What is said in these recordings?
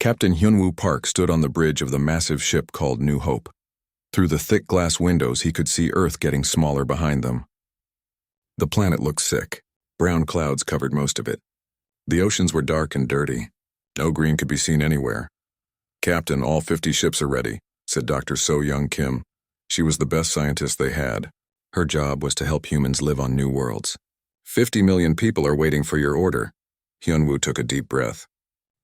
Captain Hyunwoo Park stood on the bridge of the massive ship called New Hope. Through the thick glass windows, he could see Earth getting smaller behind them. The planet looked sick. Brown clouds covered most of it. The oceans were dark and dirty. No green could be seen anywhere. "Captain, all 50 ships are ready," said Dr. So-Young Kim. She was the best scientist they had. Her job was to help humans live on new worlds. 50 million people are waiting for your order." Hyunwoo took a deep breath.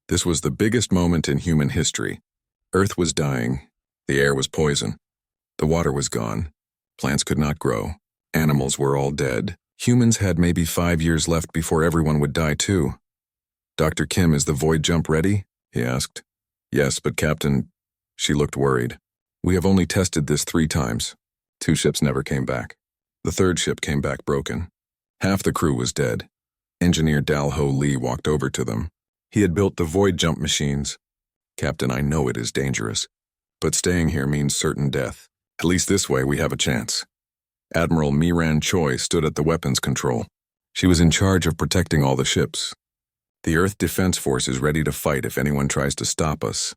This was the biggest moment in human history. Earth was dying. The air was poison. The water was gone. Plants could not grow. Animals were all dead. Humans had maybe 5 years left before everyone would die too. "Dr. Kim, is the void jump ready?" he asked. "Yes, but Captain..." She looked worried. "We have only tested this 3 times. 2 ships never came back. The 3rd ship came back broken. Half the crew was dead." Engineer Dalho Lee walked over to them. He had built the void jump machines. "Captain, I know it is dangerous, but staying here means certain death. At least this way we have a chance." Admiral Miran Choi stood at the weapons control. She was in charge of protecting all the ships. "The Earth Defense Force is ready to fight if anyone tries to stop us.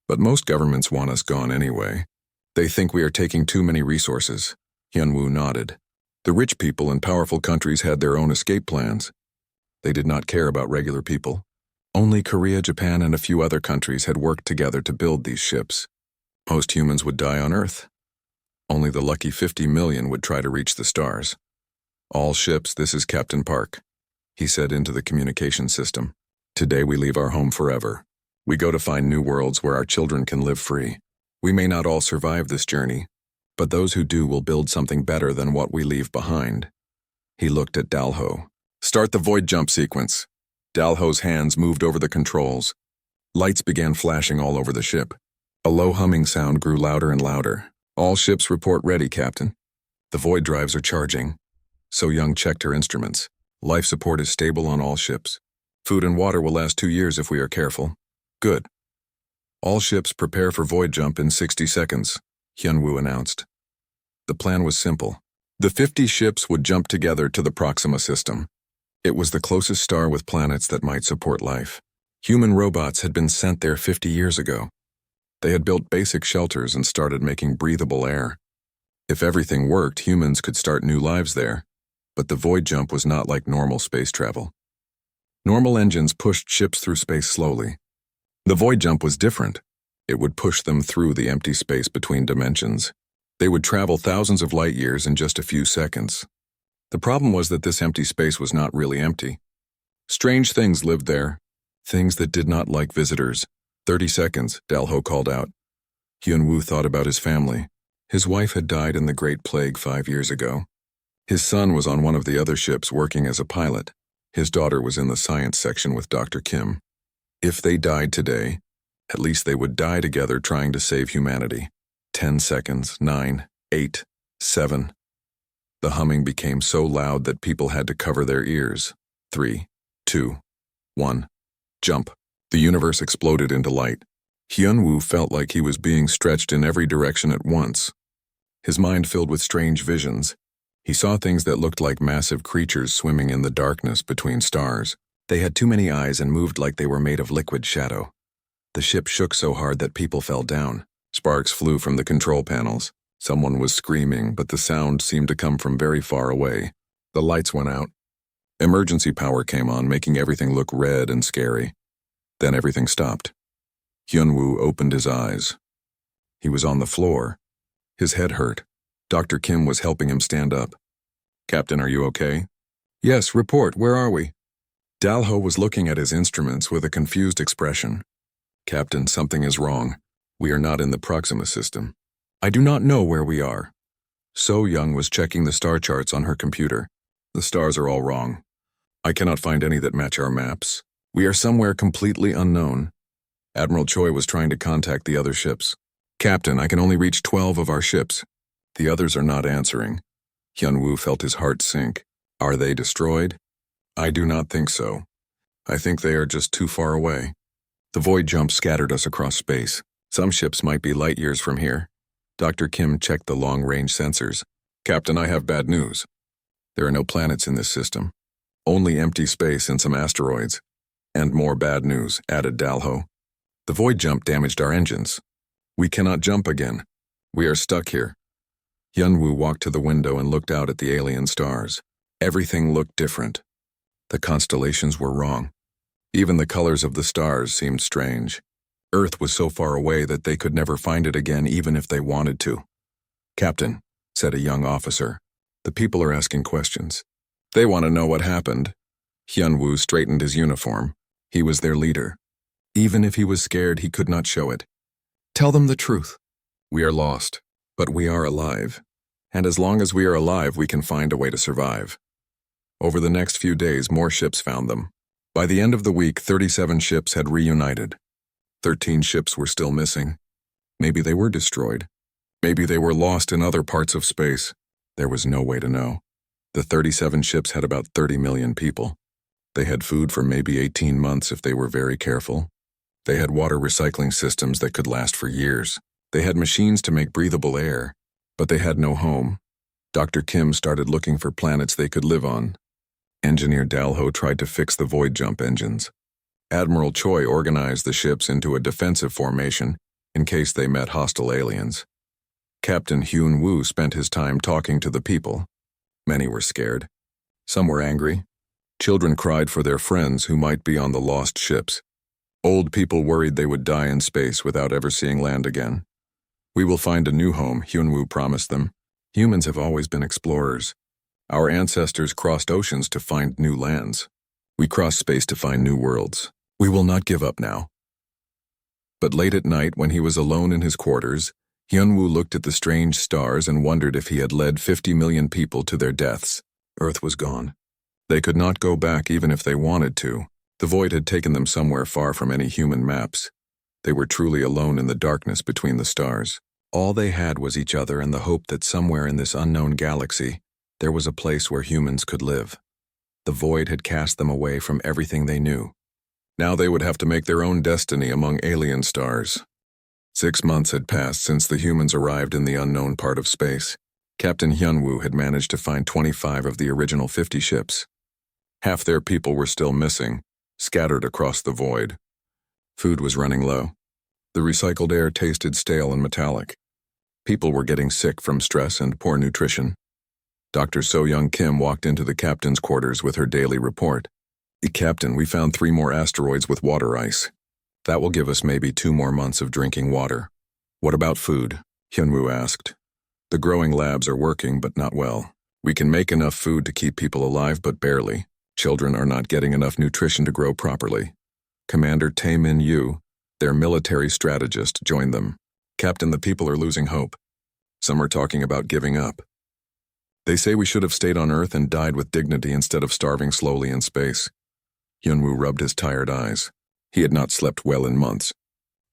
But most governments want us gone anyway. They think we are taking too many resources." Hyunwoo nodded. The rich people in powerful countries had their own escape plans. They did not care about regular people. Only Korea, Japan, and a few other countries had worked together to build these ships. Most humans would die on Earth. Only the lucky 50 million would try to reach the stars. "All ships, this is Captain Park," he said into the communication system. "Today we leave our home forever. We go to find new worlds where our children can live free. We may not all survive this journey, but those who do will build something better than what we leave behind." He looked at Dalho. "Start the void jump sequence." Dalho's hands moved over the controls. Lights began flashing all over the ship. A low humming sound grew louder and louder. "All ships report ready, Captain. The void drives are charging." So-Young checked her instruments. "Life support is stable on all ships. Food and water will last 2 years if we are careful." "Good." "All ships prepare for void jump in 60 seconds, Hyunwoo announced. The plan was simple. The 50 ships would jump together to the Proxima system. It was the closest star with planets that might support life. Human robots had been sent there 50 years ago. They had built basic shelters and started making breathable air. If everything worked, humans could start new lives there. But the void jump was not like normal space travel. Normal engines pushed ships through space slowly. The void jump was different. It would push them through the empty space between dimensions. They would travel thousands of light years in just a few seconds. The problem was that this empty space was not really empty. Strange things lived there, things that did not like visitors. 30 seconds, Dalho called out. Hyunwoo thought about his family. His wife had died in the Great Plague 5 years ago. His son was on one of the other ships working as a pilot. His daughter was in the science section with Dr. Kim. If they died today, at least they would die together trying to save humanity. 10 seconds, 9, 8, 7. The humming became so loud that people had to cover their ears. 3, 2, 1. Jump. The universe exploded into light. Hyunwoo felt like he was being stretched in every direction at once. His mind filled with strange visions. He saw things that looked like massive creatures swimming in the darkness between stars. They had too many eyes and moved like they were made of liquid shadow. The ship shook so hard that people fell down. Sparks flew from the control panels. Someone was screaming, but the sound seemed to come from very far away. The lights went out. Emergency power came on, making everything look red and scary. Then everything stopped. Hyunwoo opened his eyes. He was on the floor. His head hurt. Dr. Kim was helping him stand up. "Captain, are you okay?" "Yes, report. Where are we?" Dalho was looking at his instruments with a confused expression. "Captain, something is wrong. We are not in the Proxima system. I do not know where we are." So-Young was checking the star charts on her computer. "The stars are all wrong. I cannot find any that match our maps. We are somewhere completely unknown." Admiral Choi was trying to contact the other ships. "Captain, I can only reach 12 of our ships. The others are not answering." Hyunwoo felt his heart sink. "Are they destroyed?" "I do not think so. I think they are just too far away. The void jump scattered us across space. Some ships might be light years from here." Dr. Kim checked the long-range sensors. "Captain, I have bad news. There are no planets in this system. Only empty space and some asteroids." "And more bad news," added Dalho. The void jump damaged our engines. We cannot jump again. We are stuck here. Hyunwoo walked to the window and looked out at the alien stars. Everything looked different. The constellations were wrong. Even the colors of the stars seemed strange. Earth was so far away that they could never find it again even if they wanted to. "Captain," said a young officer, "the people are asking questions. They want to know what happened." Hyunwoo straightened his uniform. He was their leader. Even if he was scared, he could not show it. "Tell them the truth. We are lost, but we are alive. And as long as we are alive, we can find a way to survive." Over the next few days, more ships found them. By the end of the week, 37 ships had reunited. 13 ships were still missing. Maybe they were destroyed. Maybe they were lost in other parts of space. There was no way to know. The 37 ships had about 30 million people. They had food for maybe 18 months if they were very careful. They had water recycling systems that could last for years. They had machines to make breathable air, but they had no home. Dr. Kim started looking for planets they could live on. Engineer Dalho tried to fix the void jump engines. Admiral Choi organized the ships into a defensive formation in case they met hostile aliens. Captain Hyun-woo spent his time talking to the people. Many were scared. Some were angry. Children cried for their friends who might be on the lost ships. Old people worried they would die in space without ever seeing land again. "We will find a new home," Hyun-woo promised them. "Humans have always been explorers. Our ancestors crossed oceans to find new lands. We crossed space to find new worlds. We will not give up now." But late at night, when he was alone in his quarters, Hyunwoo looked at the strange stars and wondered if he had led 50 million people to their deaths. Earth was gone. They could not go back even if they wanted to. The void had taken them somewhere far from any human maps. They were truly alone in the darkness between the stars. All they had was each other and the hope that somewhere in this unknown galaxy, there was a place where humans could live. The void had cast them away from everything they knew. Now they would have to make their own destiny among alien stars. 6 months had passed since the humans arrived in the unknown part of space. Captain Hyunwoo had managed to find 25 of the original 50 ships. Half their people were still missing, scattered across the void. Food was running low. The recycled air tasted stale and metallic. People were getting sick from stress and poor nutrition. Dr. So-young Kim walked into the captain's quarters with her daily report. "Captain, we found 3 more asteroids with water ice. That will give us maybe 2 more months of drinking water." "What about food?" Hyunwoo asked. "The growing labs are working, but not well. We can make enough food to keep people alive, but barely. Children are not getting enough nutrition to grow properly." Commander Tae-min-yu, their military strategist, joined them. "Captain, the people are losing hope. Some are talking about giving up. They say we should have stayed on Earth and died with dignity instead of starving slowly in space." Hyunwoo rubbed his tired eyes. He had not slept well in months.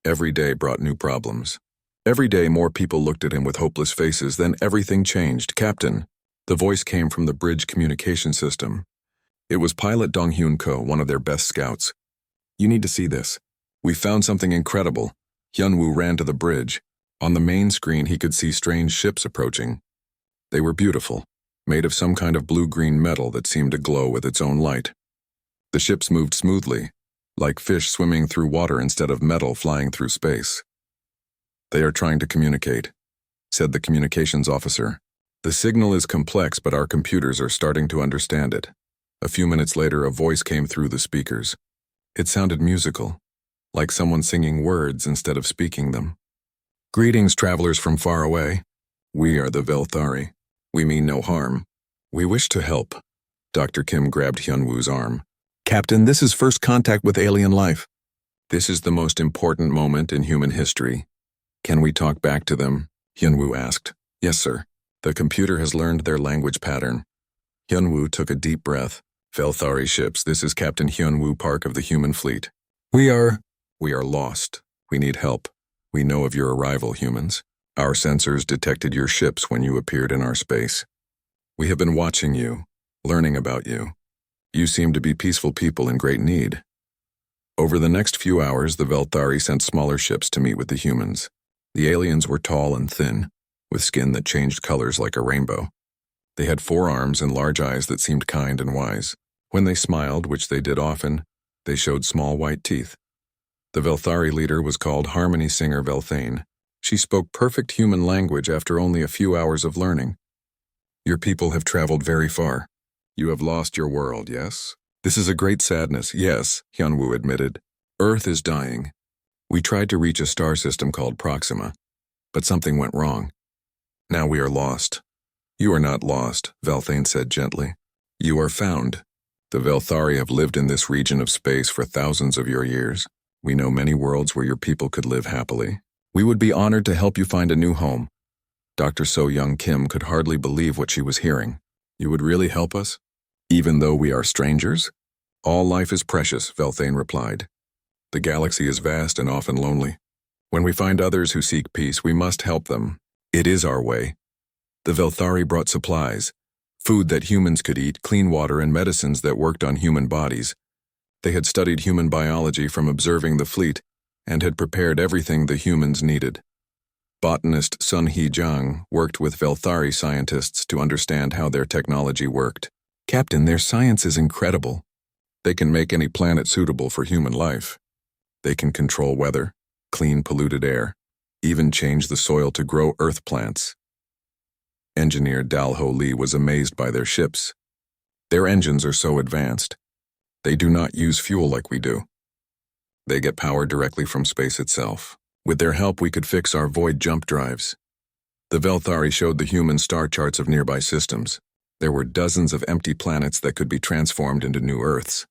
Every day brought new problems. Every day more people looked at him with hopeless faces, then everything changed. "Captain," the voice came from the bridge communication system. It was pilot Dong-hyun Ko, one of their best scouts. "You need to see this. We found something incredible." Hyunwoo ran to the bridge. On the main screen he could see strange ships approaching. They were beautiful, made of some kind of blue-green metal that seemed to glow with its own light. The ships moved smoothly, like fish swimming through water instead of metal flying through space. "They are trying to communicate," said the communications officer. "The signal is complex, but our computers are starting to understand it." A few minutes later, a voice came through the speakers. It sounded musical, like someone singing words instead of speaking them. "Greetings, travelers from far away. We are the Velthari. We mean no harm. We wish to help." Dr. Kim grabbed Hyunwoo's arm. "Captain, this is first contact with alien life. This is the most important moment in human history. Can we talk back to them?" Hyunwoo asked. "Yes, sir. The computer has learned their language pattern." Hyunwoo took a deep breath. "Velthari ships, this is Captain Hyunwoo Park of the human fleet. We are lost. We need help. We know of your arrival, humans. Our sensors detected your ships when you appeared in our space. We have been watching you, learning about you. You seem to be peaceful people in great need." Over the next few hours, the Velthari sent smaller ships to meet with the humans. The aliens were tall and thin, with skin that changed colors like a rainbow. They had 4 arms and large eyes that seemed kind and wise. When they smiled, which they did often, they showed small white teeth. The Velthari leader was called Harmony Singer Velthane. She spoke perfect human language after only a few hours of learning. Your people have traveled very far. You have lost your world, yes? This is a great sadness, yes, Hyunwoo admitted. Earth is dying. We tried to reach a star system called Proxima, but something went wrong. Now we are lost. You are not lost, Velthane said gently. You are found. The Velthari have lived in this region of space for thousands of your years. We know many worlds where your people could live happily. We would be honored to help you find a new home. Dr. So-Young Kim could hardly believe what she was hearing. You would really help us? Even though we are strangers? All life is precious, Velthane replied. The galaxy is vast and often lonely. When we find others who seek peace, we must help them. It is our way. The Velthari brought supplies, food that humans could eat, clean water, and medicines that worked on human bodies. They had studied human biology from observing the fleet and had prepared everything the humans needed. Botanist Sun Hee-jung worked with Velthari scientists to understand how their technology worked. Captain, their science is incredible. They can make any planet suitable for human life. They can control weather, clean polluted air, even change the soil to grow earth plants. Engineer Dalho Lee was amazed by their ships. Their engines are so advanced. They do not use fuel like we do. They get power directly from space itself. With their help, we could fix our void jump drives. The Velthari showed the human star charts of nearby systems. There were dozens of empty planets that could be transformed into new Earths.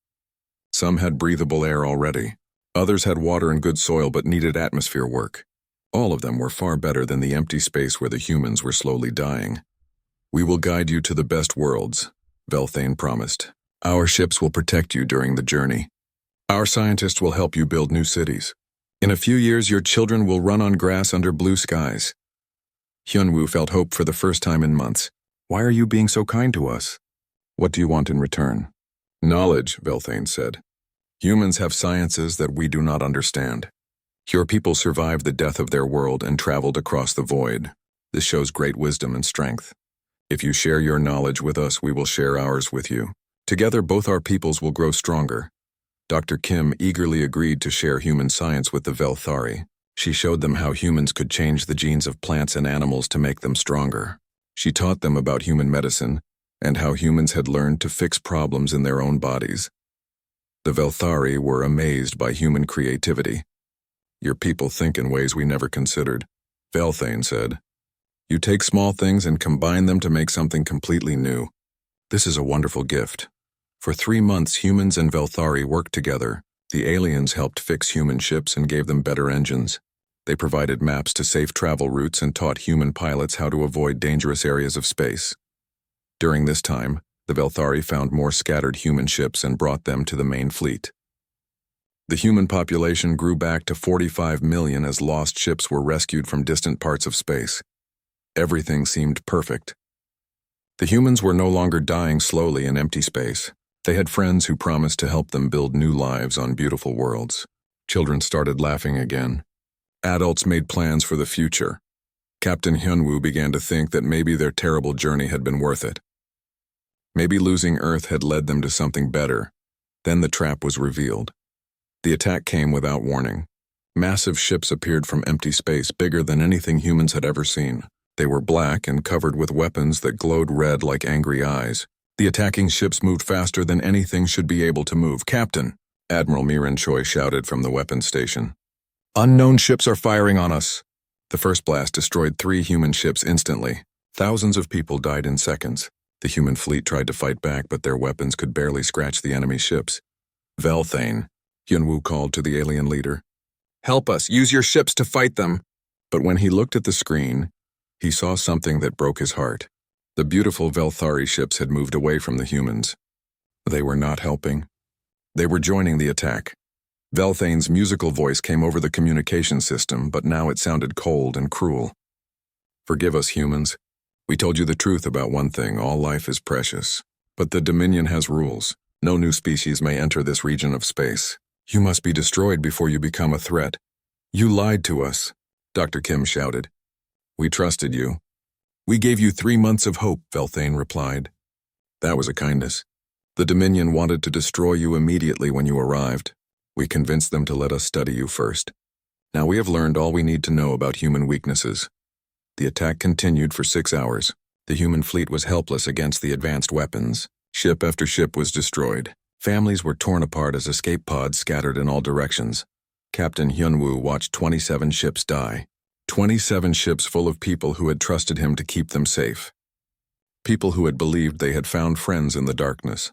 Some had breathable air already. Others had water and good soil but needed atmosphere work. All of them were far better than the empty space where the humans were slowly dying. We will guide you to the best worlds, Velthane promised. Our ships will protect you during the journey. Our scientists will help you build new cities. In a few years, your children will run on grass under blue skies. Hyunwoo felt hope for the first time in months. Why are you being so kind to us? What do you want in return? Knowledge, Velthane said. Humans have sciences that we do not understand. Your people survived the death of their world and traveled across the void. This shows great wisdom and strength. If you share your knowledge with us, we will share ours with you. Together, both our peoples will grow stronger. Dr. Kim eagerly agreed to share human science with the Velthari. She showed them how humans could change the genes of plants and animals to make them stronger. She taught them about human medicine and how humans had learned to fix problems in their own bodies. The Velthari were amazed by human creativity. Your people think in ways we never considered, Velthane said. You take small things and combine them to make something completely new. This is a wonderful gift. For 3 months, humans and Velthari worked together. The aliens helped fix human ships and gave them better engines. They provided maps to safe travel routes and taught human pilots how to avoid dangerous areas of space. During this time, the Velthari found more scattered human ships and brought them to the main fleet. The human population grew back to 45 million as lost ships were rescued from distant parts of space. Everything seemed perfect. The humans were no longer dying slowly in empty space. They had friends who promised to help them build new lives on beautiful worlds. Children started laughing again. Adults made plans for the future. Captain Hyunwoo began to think that maybe their terrible journey had been worth it. Maybe losing Earth had led them to something better. Then the trap was revealed. The attack came without warning. Massive ships appeared from empty space, bigger than anything humans had ever seen. They were black and covered with weapons that glowed red like angry eyes. The attacking ships moved faster than anything should be able to move. Captain, Admiral Miran Choi shouted from the weapons station. Unknown ships are firing on us. The first blast destroyed 3 human ships instantly. Thousands of people died in seconds. The human fleet tried to fight back, but their weapons could barely scratch the enemy ships. Velthane, Hyunwoo called to the alien leader. Help us, use your ships to fight them. But when he looked at the screen, he saw something that broke his heart. The beautiful Velthari ships had moved away from the humans. They were not helping. They were joining the attack. Velthane's musical voice came over the communication system, but now it sounded cold and cruel. Forgive us, humans. We told you the truth about one thing: all life is precious. But the Dominion has rules. No new species may enter this region of space. You must be destroyed before you become a threat. You lied to us, Dr. Kim shouted. We trusted you. We gave you 3 months of hope, Velthane replied. That was a kindness. The Dominion wanted to destroy you immediately when you arrived. We convinced them to let us study you first. Now we have learned all we need to know about human weaknesses. The attack continued for 6 hours. The human fleet was helpless against the advanced weapons. Ship after ship was destroyed. Families were torn apart as escape pods scattered in all directions. Captain Hyunwoo watched 27 ships die. 27 ships full of people who had trusted him to keep them safe. People who had believed they had found friends in the darkness.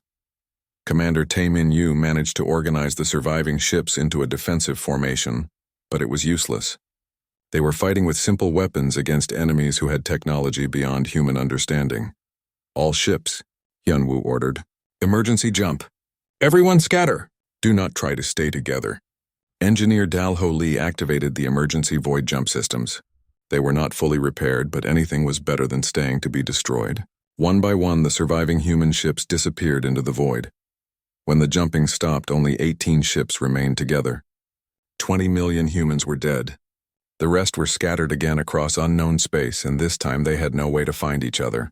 Commander Tae-min Yu managed to organize the surviving ships into a defensive formation, but it was useless. They were fighting with simple weapons against enemies who had technology beyond human understanding. All ships, Hyunwoo ordered. Emergency jump. Everyone scatter. Do not try to stay together. Engineer Dalho Lee activated the emergency void jump systems. They were not fully repaired, but anything was better than staying to be destroyed. One by one, the surviving human ships disappeared into the void. When the jumping stopped, only 18 ships remained together. 20 million humans were dead. The rest were scattered again across unknown space, and this time they had no way to find each other.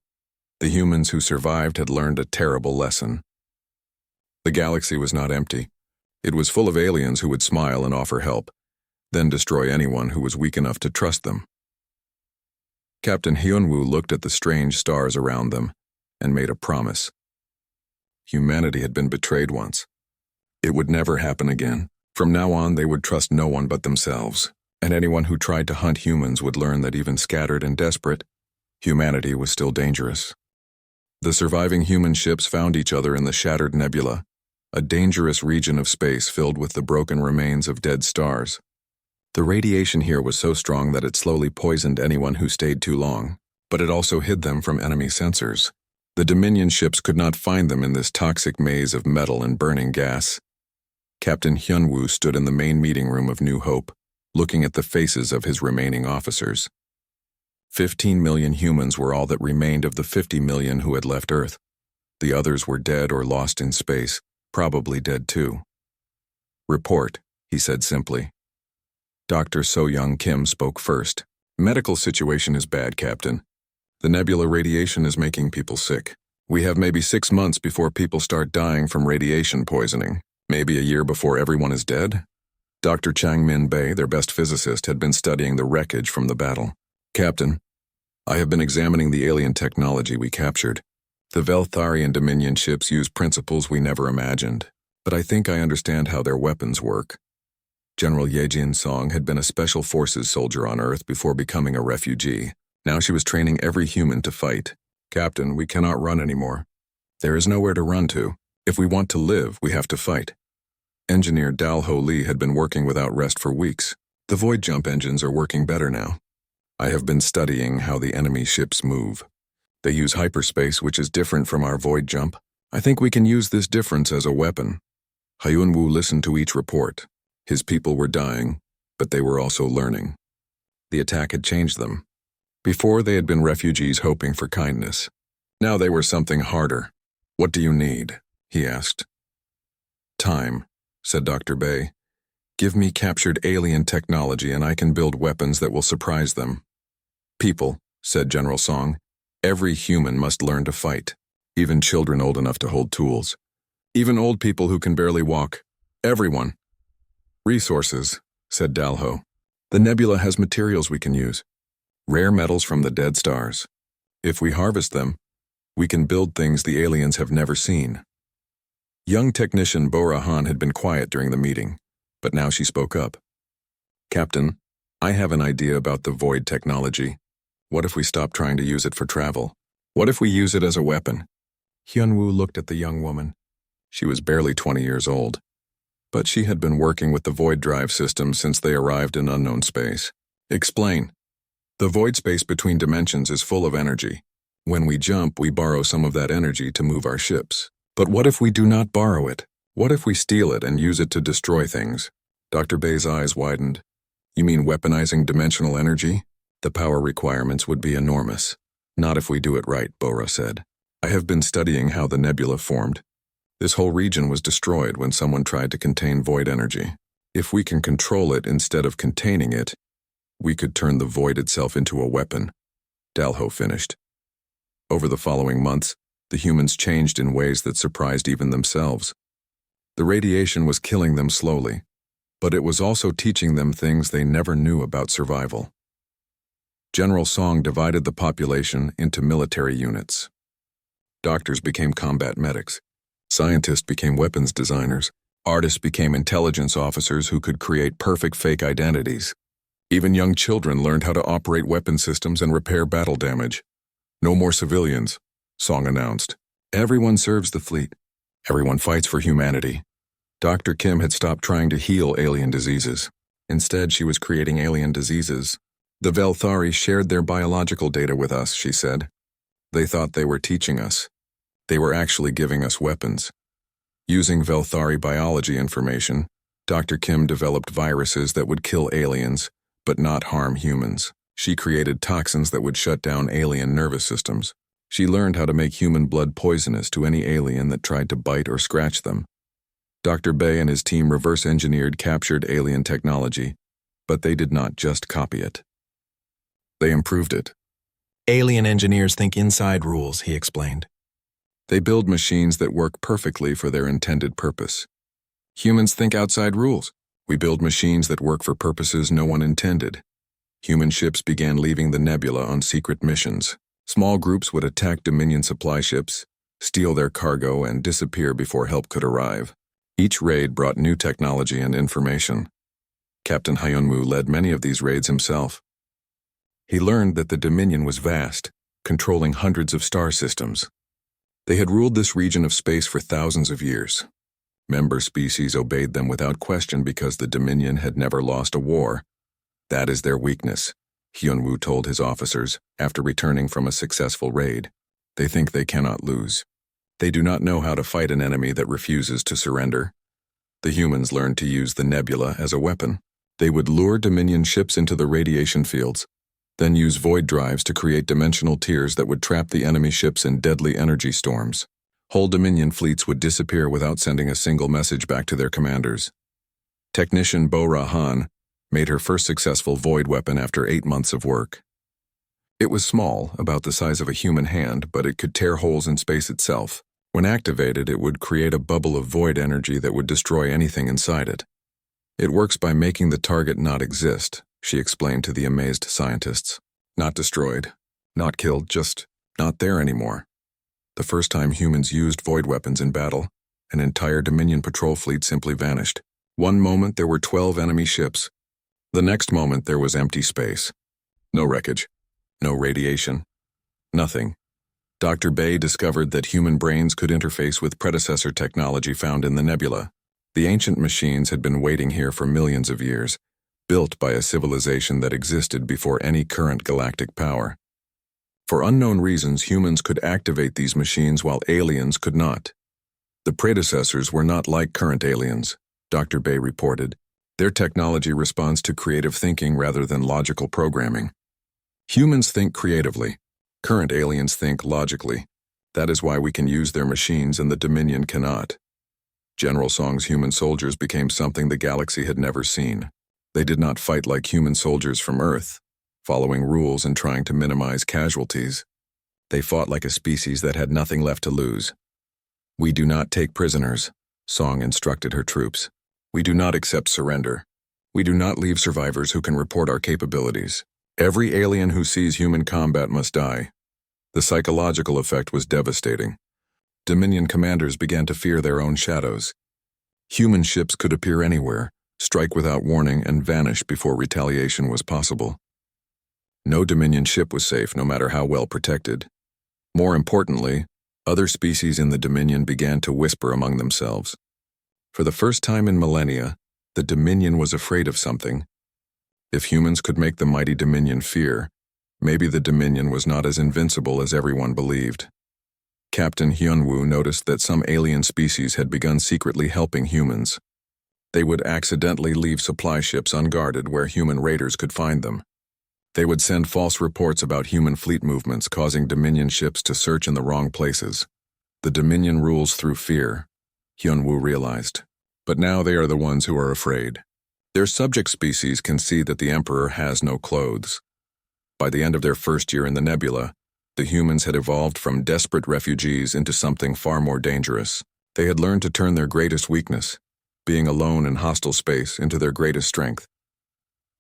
The humans who survived had learned a terrible lesson. The galaxy was not empty. It was full of aliens who would smile and offer help, then destroy anyone who was weak enough to trust them. Captain Hyunwoo looked at the strange stars around them and made a promise. Humanity had been betrayed once. It would never happen again. From now on, they would trust no one but themselves, and anyone who tried to hunt humans would learn that even scattered and desperate, humanity was still dangerous. The surviving human ships found each other in the shattered nebula, a dangerous region of space filled with the broken remains of dead stars. The radiation here was so strong that it slowly poisoned anyone who stayed too long, but it also hid them from enemy sensors. The Dominion ships could not find them in this toxic maze of metal and burning gas. Captain Hyunwoo stood in the main meeting room of New Hope, looking at the faces of his remaining officers. 15 million humans were all that remained of the 50 million who had left Earth. The others were dead or lost in space, probably dead too. Report, he said simply. Dr. So-young Kim spoke first. Medical situation is bad, Captain. The nebula radiation is making people sick. We have maybe 6 months before people start dying from radiation poisoning. Maybe a year before everyone is dead? Dr. Chang-min Bae, their best physicist, had been studying the wreckage from the battle. Captain, I have been examining the alien technology we captured. The Veltharian Dominion ships use principles we never imagined, but I think I understand how their weapons work. General Ye Jin-song had been a special forces soldier on Earth before becoming a refugee. Now she was training every human to fight. Captain, we cannot run anymore. There is nowhere to run to. If we want to live, we have to fight. Engineer Dalho Lee had been working without rest for weeks. The void jump engines are working better now. I have been studying how the enemy ships move. They use hyperspace, which is different from our void jump. I think we can use this difference as a weapon. Hyunwoo listened to each report. His people were dying, but they were also learning. The attack had changed them. Before, they had been refugees hoping for kindness. Now they were something harder. What do you need? He asked. Time, said Dr. Bae. Give me captured alien technology and I can build weapons that will surprise them. People, said General Song. Every human must learn to fight, even children old enough to hold tools. Even old people who can barely walk. Everyone. Resources, said Dalho. The nebula has materials we can use. Rare metals from the dead stars. If we harvest them, we can build things the aliens have never seen. Young technician Bora Han had been quiet during the meeting, but now she spoke up. Captain, I have an idea about the void technology. What if we stop trying to use it for travel? What if we use it as a weapon? Hyunwoo looked at the young woman. She was barely 20 years old, but she had been working with the void drive system since they arrived in unknown space. Explain. The void space between dimensions is full of energy. When we jump, we borrow some of that energy to move our ships. But what if we do not borrow it? What if we steal it and use it to destroy things? Dr. Bae's eyes widened. You mean weaponizing dimensional energy? The power requirements would be enormous. Not if we do it right, Bora said. I have been studying how the nebula formed. This whole region was destroyed when someone tried to contain void energy. If we can control it instead of containing it, we could turn the void itself into a weapon. Dalho finished. Over the following months, the humans changed in ways that surprised even themselves. The radiation was killing them slowly, but it was also teaching them things they never knew about survival. General Song divided the population into military units. Doctors became combat medics. Scientists became weapons designers. Artists became intelligence officers who could create perfect fake identities. Even young children learned how to operate weapon systems and repair battle damage. No more civilians, Song announced. Everyone serves the fleet. Everyone fights for humanity. Dr. Kim had stopped trying to heal alien diseases. Instead, she was creating alien diseases. The Velthari shared their biological data with us, she said. They thought they were teaching us. They were actually giving us weapons. Using Velthari biology information, Dr. Kim developed viruses that would kill aliens, but not harm humans. She created toxins that would shut down alien nervous systems. She learned how to make human blood poisonous to any alien that tried to bite or scratch them. Dr. Bay and his team reverse-engineered captured alien technology, but they did not just copy it. They improved it. Alien engineers think inside rules, he explained. They build machines that work perfectly for their intended purpose. Humans think outside rules. We build machines that work for purposes no one intended. Human ships began leaving the nebula on secret missions. Small groups would attack Dominion supply ships, steal their cargo, and disappear before help could arrive. Each raid brought new technology and information. Captain Hyunwoo led many of these raids himself. He learned that the Dominion was vast, controlling hundreds of star systems. They had ruled this region of space for thousands of years. Member species obeyed them without question because the Dominion had never lost a war. That is their weakness, Hyunwoo told his officers after returning from a successful raid. They think they cannot lose. They do not know how to fight an enemy that refuses to surrender. The humans learned to use the nebula as a weapon. They would lure Dominion ships into the radiation fields, then use void drives to create dimensional tiers that would trap the enemy ships in deadly energy storms. Whole Dominion fleets would disappear without sending a single message back to their commanders. Technician Bo-Ra Han made her first successful void weapon after 8 months of work. It was small, about the size of a human hand, but it could tear holes in space itself. When activated, it would create a bubble of void energy that would destroy anything inside it. It works by making the target not exist, she explained to the amazed scientists. Not destroyed, not killed, just not there anymore. The first time humans used void weapons in battle, an entire Dominion patrol fleet simply vanished. One moment there were 12 enemy ships. The next moment there was empty space. No wreckage, no radiation, nothing. Dr. Bay discovered that human brains could interface with predecessor technology found in the nebula. The ancient machines had been waiting here for millions of years, built by a civilization that existed before any current galactic power. For unknown reasons, humans could activate these machines while aliens could not. The predecessors were not like current aliens, Dr. Bay reported. Their technology responds to creative thinking rather than logical programming. Humans think creatively. Current aliens think logically. That is why we can use their machines and the Dominion cannot. General Song's human soldiers became something the galaxy had never seen. They did not fight like human soldiers from Earth, following rules and trying to minimize casualties. They fought like a species that had nothing left to lose. We do not take prisoners, Song instructed her troops. We do not accept surrender. We do not leave survivors who can report our capabilities. Every alien who sees human combat must die. The psychological effect was devastating. Dominion commanders began to fear their own shadows. Human ships could appear anywhere, strike without warning, and vanish before retaliation was possible. No Dominion ship was safe, no matter how well protected. More importantly, other species in the Dominion began to whisper among themselves. For the first time in millennia, the Dominion was afraid of something. If humans could make the mighty Dominion fear, maybe the Dominion was not as invincible as everyone believed. Captain Hyunwoo noticed that some alien species had begun secretly helping humans. They would accidentally leave supply ships unguarded where human raiders could find them. They would send false reports about human fleet movements, causing Dominion ships to search in the wrong places. The Dominion rules through fear, Hyunwoo realized. But now they are the ones who are afraid. Their subject species can see that the Emperor has no clothes. By the end of their first year in the nebula, the humans had evolved from desperate refugees into something far more dangerous. They had learned to turn their greatest weakness, being alone in hostile space, into their greatest strength.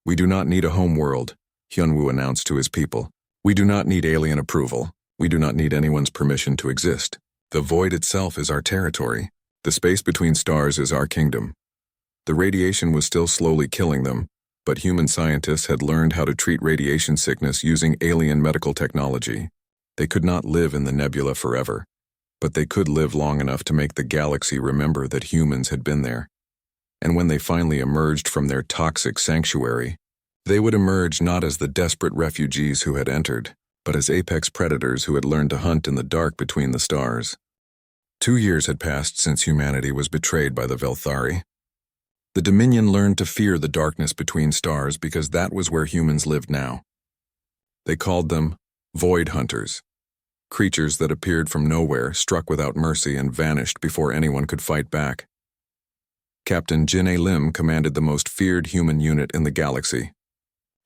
"We do not need a home world," Hyunwoo announced to his people. "We do not need alien approval. We do not need anyone's permission to exist. The void itself is our territory. The space between stars is our kingdom." The radiation was still slowly killing them, but human scientists had learned how to treat radiation sickness using alien medical technology. They could not live in the nebula forever, but they could live long enough to make the galaxy remember that humans had been there. And when they finally emerged from their toxic sanctuary, they would emerge not as the desperate refugees who had entered, but as apex predators who had learned to hunt in the dark between the stars. 2 years had passed since humanity was betrayed by the Velthari. The Dominion learned to fear the darkness between stars because that was where humans lived now. They called them Void Hunters, creatures that appeared from nowhere, struck without mercy, and vanished before anyone could fight back. Captain Jin-A Lim commanded the most feared human unit in the galaxy.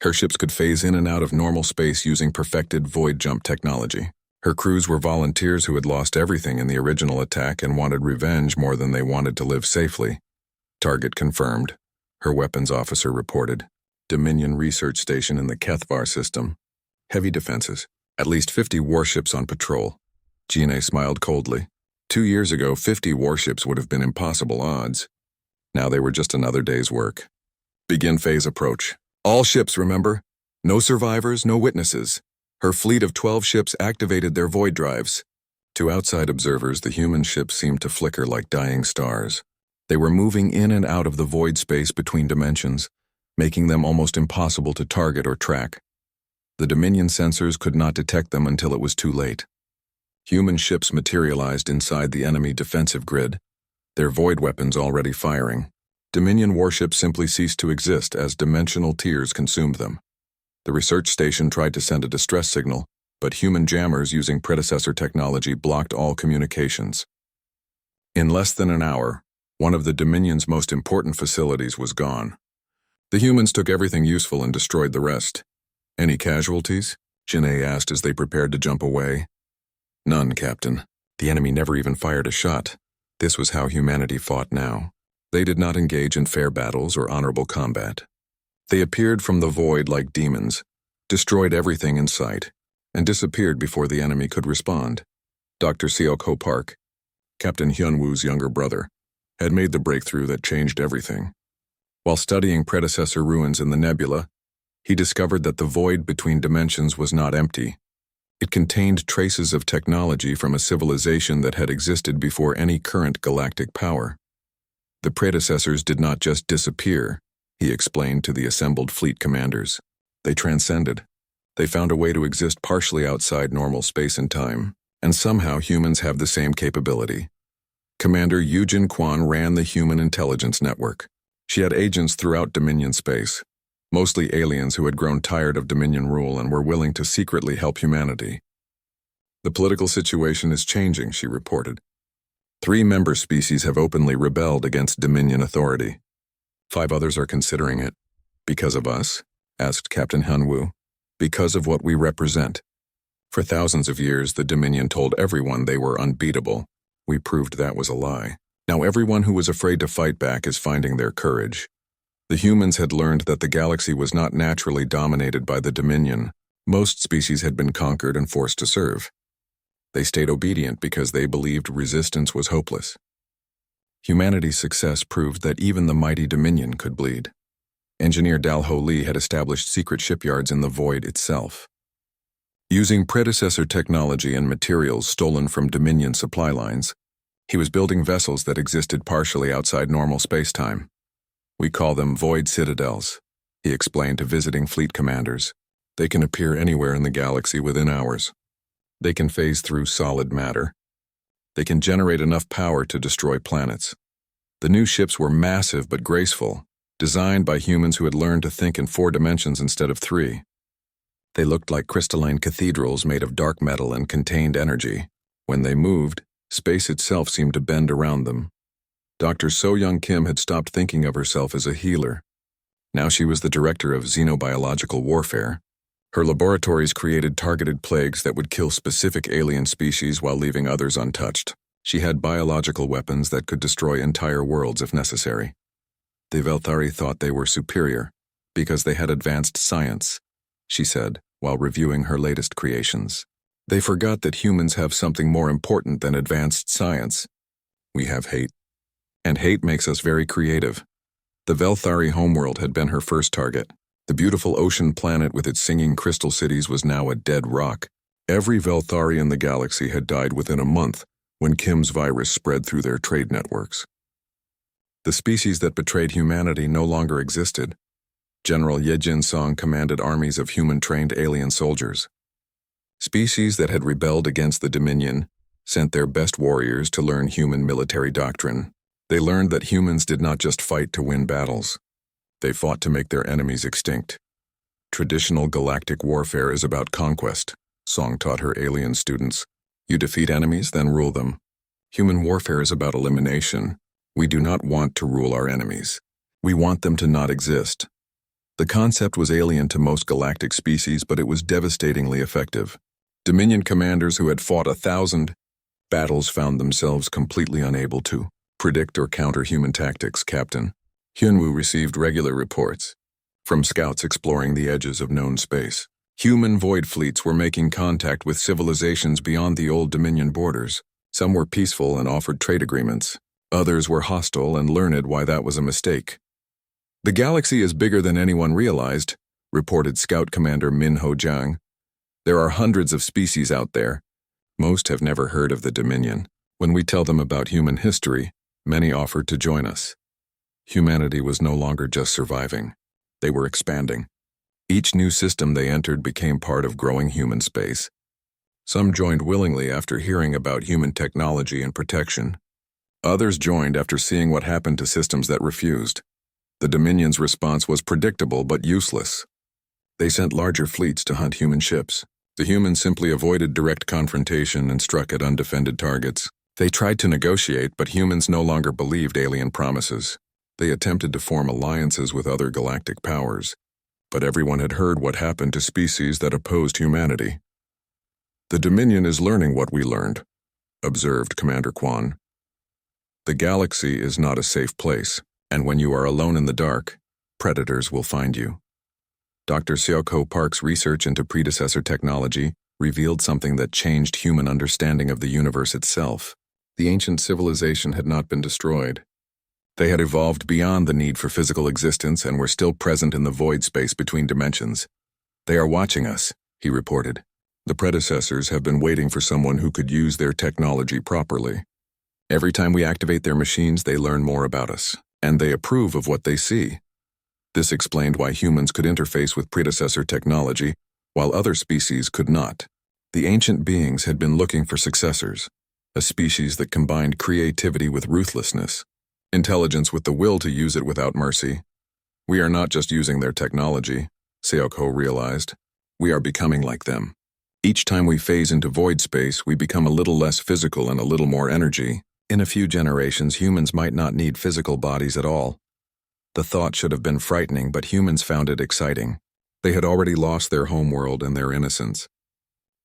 Her ships could phase in and out of normal space using perfected void jump technology. Her crews were volunteers who had lost everything in the original attack and wanted revenge more than they wanted to live safely. "Target confirmed," her weapons officer reported. "Dominion research station in the Kethvar system. Heavy defenses. At least 50 warships on patrol." Jin-A smiled coldly. 2 years ago, 50 warships would have been impossible odds. Now they were just another day's work. "Begin phase approach. All ships, remember? No survivors, no witnesses." Her fleet of 12 ships activated their void drives. To outside observers, the human ships seemed to flicker like dying stars. They were moving in and out of the void space between dimensions, making them almost impossible to target or track. The Dominion sensors could not detect them until it was too late. Human ships materialized inside the enemy defensive grid, their void weapons already firing. Dominion warships simply ceased to exist as dimensional tears consumed them. The research station tried to send a distress signal, but human jammers using predecessor technology blocked all communications. In less than an hour, one of the Dominion's most important facilities was gone. The humans took everything useful and destroyed the rest. "Any casualties?" Jin-A asked as they prepared to jump away. "None, Captain. The enemy never even fired a shot. This was how humanity fought now. They did not engage in fair battles or honorable combat. They appeared from the void like demons, destroyed everything in sight, and disappeared before the enemy could respond." Dr. Seok-Ho Park, Captain Hyunwoo's younger brother, had made the breakthrough that changed everything. While studying predecessor ruins in the nebula, he discovered that the void between dimensions was not empty. It contained traces of technology from a civilization that had existed before any current galactic power. The predecessors did not just disappear, he explained to the assembled fleet commanders. They transcended. They found a way to exist partially outside normal space and time, and somehow humans have the same capability. Commander Yujin Kwan ran the Human Intelligence Network. She had agents throughout Dominion space, mostly aliens who had grown tired of Dominion rule and were willing to secretly help humanity. "The political situation is changing," she reported. 3 member species have openly rebelled against Dominion authority. 5 others are considering it. "Because of us?" asked Captain Hyunwoo. "Because of what we represent. For thousands of years, the Dominion told everyone they were unbeatable. We proved that was a lie. Now everyone who was afraid to fight back is finding their courage. The humans had learned that the galaxy was not naturally dominated by the Dominion. Most species had been conquered and forced to serve. They stayed obedient because they believed resistance was hopeless. Humanity's success proved that even the mighty Dominion could bleed. Engineer Dalho Lee had established secret shipyards in the void itself. Using predecessor technology and materials stolen from Dominion supply lines, he was building vessels that existed partially outside normal space-time. "We call them void citadels," he explained to visiting fleet commanders. "They can appear anywhere in the galaxy within hours. They can phase through solid matter. They can generate enough power to destroy planets." The new ships were massive but graceful, designed by humans who had learned to think in 4 dimensions instead of 3. They looked like crystalline cathedrals made of dark metal and contained energy. When they moved, space itself seemed to bend around them. Dr. So-Young Kim had stopped thinking of herself as a healer. Now she was the director of xenobiological warfare. Her laboratories created targeted plagues that would kill specific alien species while leaving others untouched. She had biological weapons that could destroy entire worlds if necessary. The Velthari thought they were superior because they had advanced science, she said, while reviewing her latest creations. They forgot that humans have something more important than advanced science. We have hate. And hate makes us very creative. The Velthari homeworld had been her first target. The beautiful ocean planet with its singing crystal cities was now a dead rock. Every Velthari in the galaxy had died within a month when Kim's virus spread through their trade networks. The species that betrayed humanity no longer existed. General Yejin Song commanded armies of human-trained alien soldiers. Species that had rebelled against the Dominion sent their best warriors to learn human military doctrine. They learned that humans did not just fight to win battles. They fought to make their enemies extinct. Traditional galactic warfare is about conquest, Song taught her alien students. You defeat enemies, then rule them. Human warfare is about elimination. We do not want to rule our enemies. We want them to not exist. The concept was alien to most galactic species, but it was devastatingly effective. Dominion commanders who had fought 1,000 battles found themselves completely unable to predict or counter human tactics, Captain. Hyunwoo received regular reports from scouts exploring the edges of known space. Human void fleets were making contact with civilizations beyond the old Dominion borders. Some were peaceful and offered trade agreements. Others were hostile and learned why that was a mistake. The galaxy is bigger than anyone realized, reported Scout Commander Min Ho Jiang. There are hundreds of species out there. Most have never heard of the Dominion. When we tell them about human history, many offered to join us. Humanity was no longer just surviving. They were expanding. Each new system they entered became part of growing human space. Some joined willingly after hearing about human technology and protection. Others joined after seeing what happened to systems that refused. The Dominion's response was predictable but useless. They sent larger fleets to hunt human ships. The humans simply avoided direct confrontation and struck at undefended targets. They tried to negotiate, but humans no longer believed alien promises. They attempted to form alliances with other galactic powers, but everyone had heard what happened to species that opposed humanity. The Dominion is learning what we learned, observed Commander Kwan. The galaxy is not a safe place, and when you are alone in the dark, predators will find you. Dr. Seok-Ho Park's research into predecessor technology revealed something that changed human understanding of the universe itself. The ancient civilization had not been destroyed. They had evolved beyond the need for physical existence and were still present in the void space between dimensions. They are watching us, he reported. The predecessors have been waiting for someone who could use their technology properly. Every time we activate their machines, they learn more about us, and they approve of what they see. This explained why humans could interface with predecessor technology, while other species could not. The ancient beings had been looking for successors, a species that combined creativity with ruthlessness, intelligence with the will to use it without mercy. We are not just using their technology, Seok-Ho realized. We are becoming like them. Each time we phase into void space, we become a little less physical and a little more energy. In a few generations, humans might not need physical bodies at all. The thought should have been frightening, but humans found it exciting. They had already lost their homeworld and their innocence.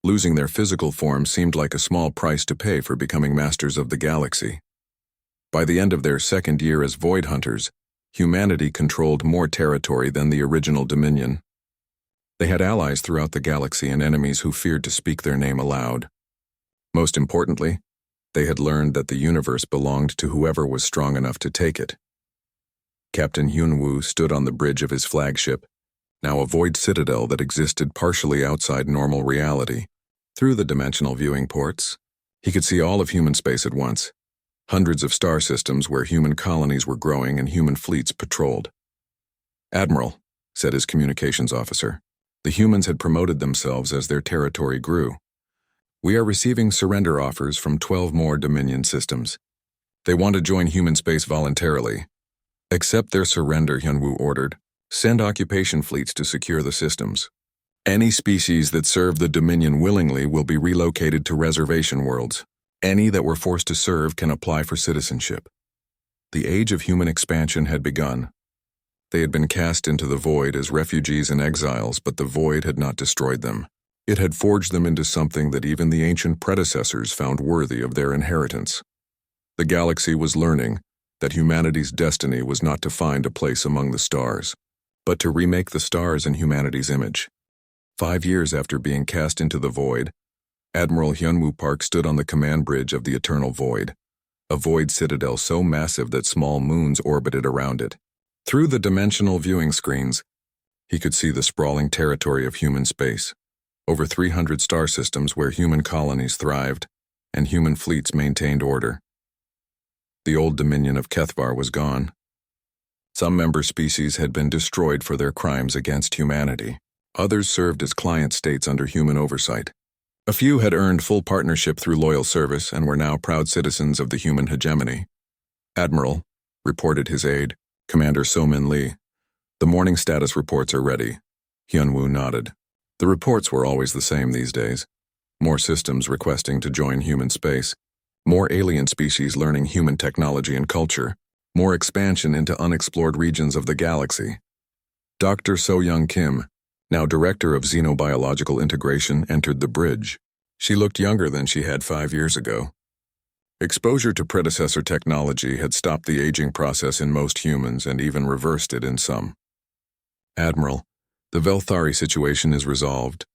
Losing their physical form seemed like a small price to pay for becoming masters of the galaxy. By the end of their second year as void hunters, humanity controlled more territory than the original Dominion. They had allies throughout the galaxy and enemies who feared to speak their name aloud. Most importantly, they had learned that the universe belonged to whoever was strong enough to take it. Captain Hyunwoo stood on the bridge of his flagship, now a void citadel that existed partially outside normal reality. Through the dimensional viewing ports, he could see all of human space at once, hundreds of star systems where human colonies were growing and human fleets patrolled. "Admiral," said his communications officer, "the humans had promoted themselves as their territory grew. We are receiving surrender offers from 12 more Dominion systems. They want to join human space voluntarily. Accept their surrender," Hyunwoo ordered. "Send occupation fleets to secure the systems. Any species that serve the Dominion willingly will be relocated to reservation worlds. Any that were forced to serve can apply for citizenship." The age of human expansion had begun. They had been cast into the void as refugees and exiles, but the void had not destroyed them. It had forged them into something that even the ancient predecessors found worthy of their inheritance. The galaxy was learning that humanity's destiny was not to find a place among the stars, but to remake the stars in humanity's image. 5 years after being cast into the void, Admiral Hyunwoo Park stood on the command bridge of the Eternal Void, a void citadel so massive that small moons orbited around it. Through the dimensional viewing screens, he could see the sprawling territory of human space, over 300 star systems where human colonies thrived and human fleets maintained order. The old dominion of Kethvar was gone. Some member species had been destroyed for their crimes against humanity. Others served as client states under human oversight. A few had earned full partnership through loyal service and were now proud citizens of the human hegemony. "Admiral," reported his aide, Commander So-Min Lee, "the morning status reports are ready." Hyunwoo nodded. The reports were always the same these days. More systems requesting to join human space, more alien species learning human technology and culture, more expansion into unexplored regions of the galaxy. Dr. So-Young Kim, now Director of Xenobiological Integration, entered the bridge. She looked younger than she had 5 years ago. Exposure to predecessor technology had stopped the aging process in most humans and even reversed it in some. "Admiral, the Velthari situation is resolved."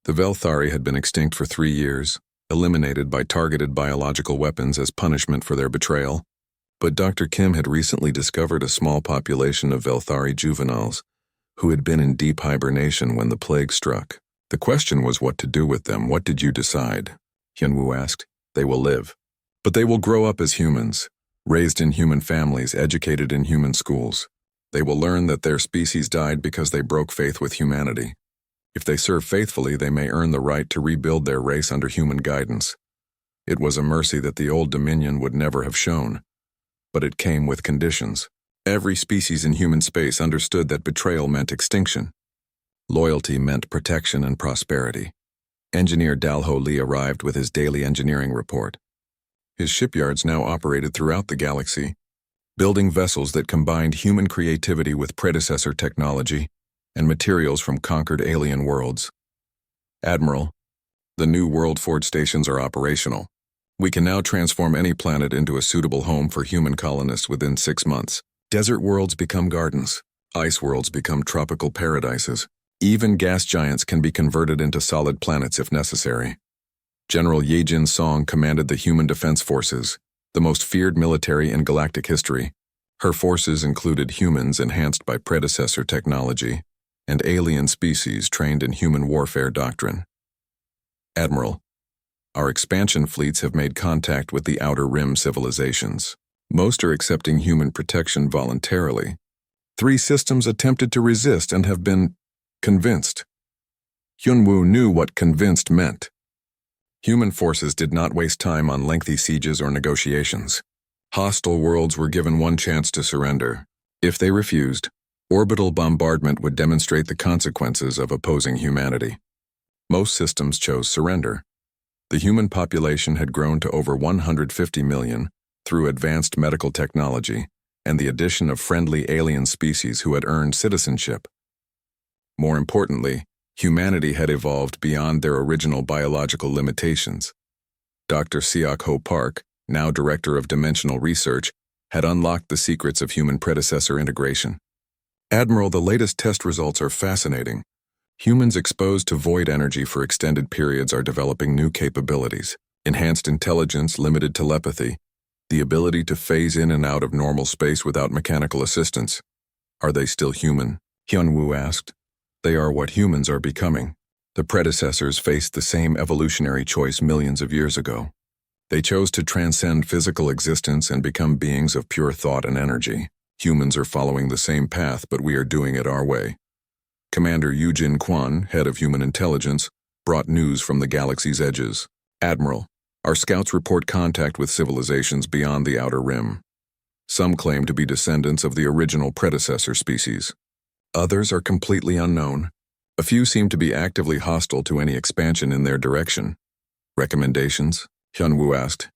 The Velthari had been extinct for 3 years, eliminated by targeted biological weapons as punishment for their betrayal. But Dr. Kim had recently discovered a small population of Velthari juveniles who had been in deep hibernation when the plague struck. The question was what to do with them. "What did you decide?" Hyunwoo asked. "They will live. But they will grow up as humans, raised in human families, educated in human schools. They will learn that their species died because they broke faith with humanity. If they serve faithfully, they may earn the right to rebuild their race under human guidance." It was a mercy that the old dominion would never have shown, but it came with conditions. Every species in human space understood that betrayal meant extinction. Loyalty meant protection and prosperity. Engineer Dalho Lee arrived with his daily engineering report. His shipyards now operated throughout the galaxy, building vessels that combined human creativity with predecessor technology and materials from conquered alien worlds. "Admiral, the new World Forge stations are operational. We can now transform any planet into a suitable home for human colonists within 6 months. Desert worlds become gardens. Ice worlds become tropical paradises. Even gas giants can be converted into solid planets if necessary." General Yejin Song commanded the Human Defense Forces, the most feared military in galactic history. Her forces included humans enhanced by predecessor technology and alien species trained in human warfare doctrine. "Admiral, our expansion fleets have made contact with the Outer Rim civilizations. Most are accepting human protection voluntarily. 3 systems attempted to resist and have been convinced." Hyunwoo knew what convinced meant. Human forces did not waste time on lengthy sieges or negotiations. Hostile worlds were given one chance to surrender. If they refused, orbital bombardment would demonstrate the consequences of opposing humanity. Most systems chose surrender. The human population had grown to over 150 million through advanced medical technology and the addition of friendly alien species who had earned citizenship. More importantly, humanity had evolved beyond their original biological limitations. Dr. Seok-ho Park, now Director of Dimensional Research, had unlocked the secrets of human predecessor integration. "Admiral, the latest test results are fascinating. Humans exposed to void energy for extended periods are developing new capabilities: enhanced intelligence, limited telepathy, the ability to phase in and out of normal space without mechanical assistance." "Are they still human?" Hyunwoo asked. "They are what humans are becoming. The predecessors faced the same evolutionary choice millions of years ago. They chose to transcend physical existence and become beings of pure thought and energy. Humans are following the same path, but we are doing it our way." Commander Yujin Kwan, head of human intelligence, brought news from the galaxy's edges. "Admiral, our scouts report contact with civilizations beyond the Outer Rim. Some claim to be descendants of the original predecessor species. Others are completely unknown. A few seem to be actively hostile to any expansion in their direction." "Recommendations?" Hyunwoo asked.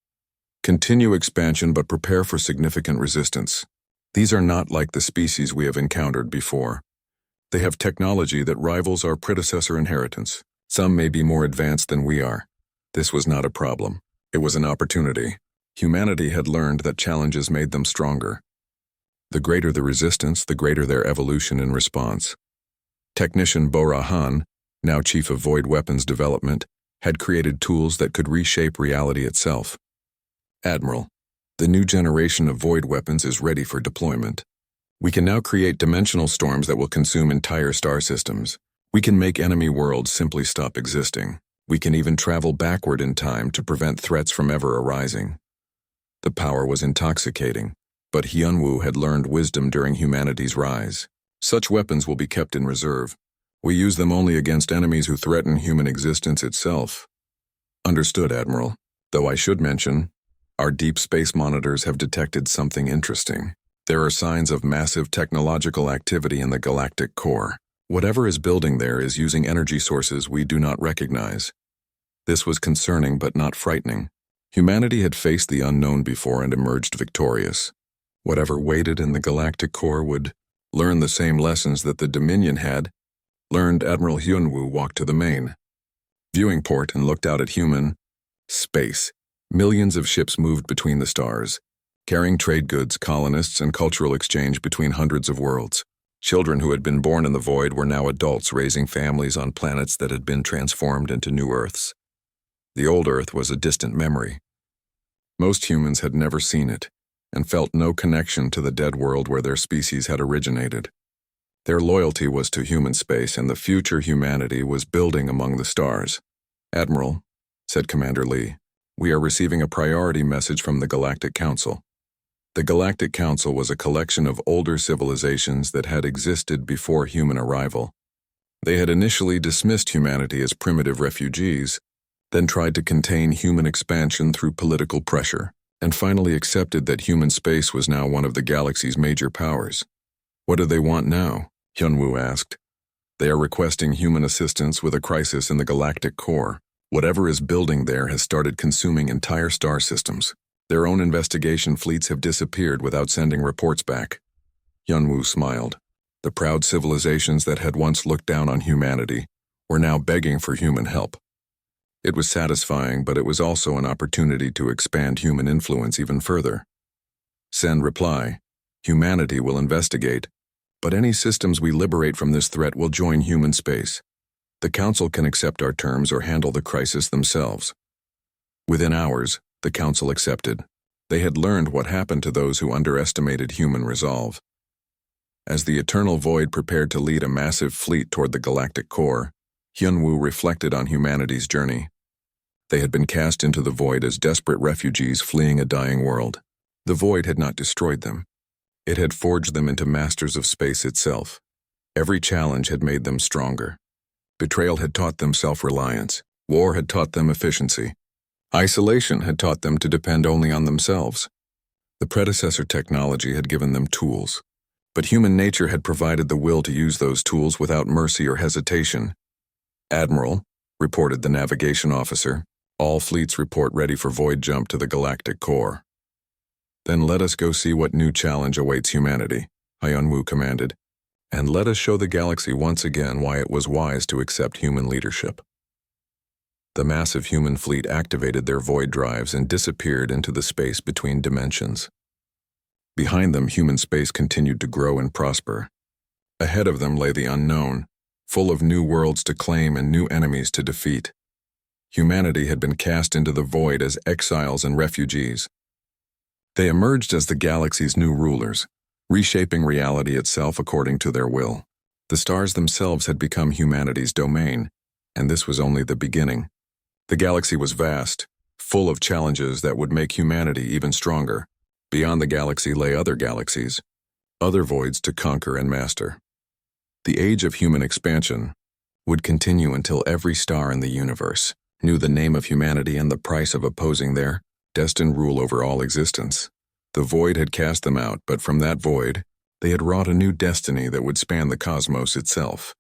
"Continue expansion but prepare for significant resistance. These are not like the species we have encountered before. They have technology that rivals our predecessor inheritance. Some may be more advanced than we are. This was not a problem. It was an opportunity. Humanity had learned that challenges made them stronger. The greater the resistance, the greater their evolution in response. Technician Borahan, now Chief of Void Weapons Development, had created tools that could reshape reality itself. Admiral, the new generation of void weapons is ready for deployment. We can now create dimensional storms that will consume entire star systems. We can make enemy worlds simply stop existing. We can even travel backward in time to prevent threats from ever arising. The power was intoxicating, but Hyunwoo had learned wisdom during humanity's rise. Such weapons will be kept in reserve. We use them only against enemies who threaten human existence itself. Understood, Admiral. Though I should mention, our deep space monitors have detected something interesting. There are signs of massive technological activity in the galactic core. Whatever is building there is using energy sources we do not recognize. This was concerning but not frightening. Humanity had faced the unknown before and emerged victorious. Whatever waited in the galactic core would learn the same lessons that the Dominion had learned. Admiral Hyunwoo walked to the main viewing port and looked out at human space. Millions of ships moved between the stars, carrying trade goods, colonists, and cultural exchange between hundreds of worlds. Children who had been born in the void were now adults raising families on planets that had been transformed into new Earths. The old Earth was a distant memory. Most humans had never seen it, and felt no connection to the dead world where their species had originated. Their loyalty was to human space, and the future humanity was building among the stars. Admiral, said Commander Lee, we are receiving a priority message from the Galactic Council. The Galactic Council was a collection of older civilizations that had existed before human arrival. They had initially dismissed humanity as primitive refugees, then tried to contain human expansion through political pressure, and finally accepted that human space was now one of the galaxy's major powers. What do they want now? Hyunwoo asked. They are requesting human assistance with a crisis in the galactic core. Whatever is building there has started consuming entire star systems. Their own investigation fleets have disappeared without sending reports back. Hyunwoo smiled. The proud civilizations that had once looked down on humanity were now begging for human help. It was satisfying, but it was also an opportunity to expand human influence even further. Send reply. Humanity will investigate, but any systems we liberate from this threat will join human space. The Council can accept our terms or handle the crisis themselves. Within hours, the Council accepted. They had learned what happened to those who underestimated human resolve. As the Eternal Void prepared to lead a massive fleet toward the galactic core, Hyunwoo reflected on humanity's journey. They had been cast into the void as desperate refugees fleeing a dying world. The void had not destroyed them. It had forged them into masters of space itself. Every challenge had made them stronger. Betrayal had taught them self-reliance. War had taught them efficiency. Isolation had taught them to depend only on themselves. The predecessor technology had given them tools, but human nature had provided the will to use those tools without mercy or hesitation. Admiral, reported the navigation officer, all fleets report ready for void jump to the galactic core. Then let us go see what new challenge awaits humanity, Hyunwoo commanded, and let us show the galaxy once again why it was wise to accept human leadership. The massive human fleet activated their void drives and disappeared into the space between dimensions. Behind them, human space continued to grow and prosper. Ahead of them lay the unknown, full of new worlds to claim and new enemies to defeat. Humanity had been cast into the void as exiles and refugees. They emerged as the galaxy's new rulers, reshaping reality itself according to their will. The stars themselves had become humanity's domain, and this was only the beginning. The galaxy was vast, full of challenges that would make humanity even stronger. Beyond the galaxy lay other galaxies, other voids to conquer and master. The age of human expansion would continue until every star in the universe knew the name of humanity and the price of opposing their destined rule over all existence. The void had cast them out, but from that void, they had wrought a new destiny that would span the cosmos itself.